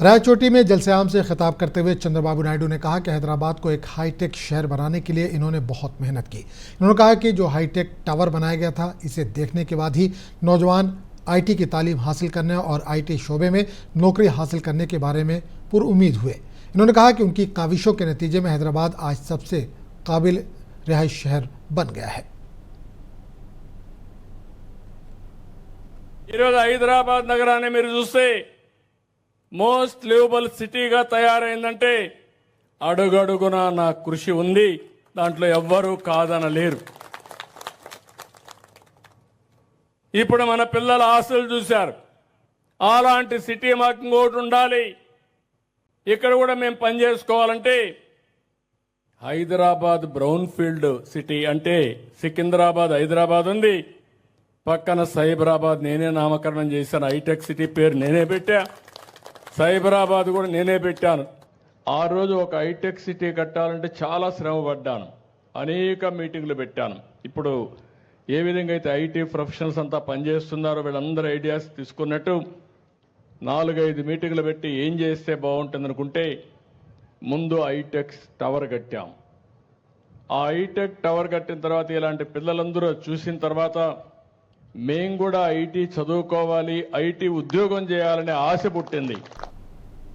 रायचोटी में जलसेआम से खिताब करते हुए चंद्रबाबू नायडू ने कहा कि हैदराबाद को एक हाईटेक शहर बनाने के लिए इन्होंने बहुत मेहनत की। इन्होंने कहा कि जो हाईटेक टावर बनाया गया था, इसे देखने के बाद ही नौजवान आईटी की तालीम हासिल करने और आईटी शोबे में नौकरी हासिल करने के बारे में पुरउम्मीद हुए। इन्होंने कहा कि उनकी काविशों के नतीजे में हैदराबाद आज सबसे काबिल रिहाइश शहर बन गया है। హైదరాబాద్ నగరాన్ని మీరు చూస్తే మోస్ట్ లివబుల్ సిటీగా తయారైందంటే అడుగడుగున నా కృషి ఉంది, దాంట్లో ఎవ్వరూ కాదనలేరు. ఇప్పుడు మన పిల్లల ఆశలు చూశారు, అలాంటి సిటీ మాకు ఇంకోటి ఉండాలి. ఇక్కడ కూడా మేము పని చేసుకోవాలంటే హైదరాబాద్ బ్రౌన్ ఫీల్డ్ సిటీ అంటే సికింద్రాబాద్ హైదరాబాద్ ఉంది, పక్కన సైబరాబాద్ నేనే నామకరణం చేశాను. హైటెక్ సిటీ పేరు నేనే పెట్టా, సైబరాబాద్ కూడా నేనే పెట్టాను. ఆ రోజు ఒక హైటెక్ సిటీ కట్టాలంటే చాలా శ్రమ పడ్డాను, అనేక మీటింగ్లు పెట్టాను. ఇప్పుడు ఏ విధంగా అయితే ఐటీ ప్రొఫెషనల్స్ అంతా పనిచేస్తున్నారో వీళ్ళందరూ ఐడియాస్ తీసుకున్నట్టు 4-5 మీటింగ్లు పెట్టి ఏం చేస్తే బాగుంటుంది అనుకుంటే ముందు హైటెక్ టవర్ కట్టాం. ఆ హైటెక్ టవర్ కట్టిన తర్వాత ఇలాంటి పిల్లలందరూ చూసిన తర్వాత మేము కూడా ఐటీ చదువుకోవాలి, ఐటీ ఉద్యోగం చేయాలనే ఆశ పుట్టింది.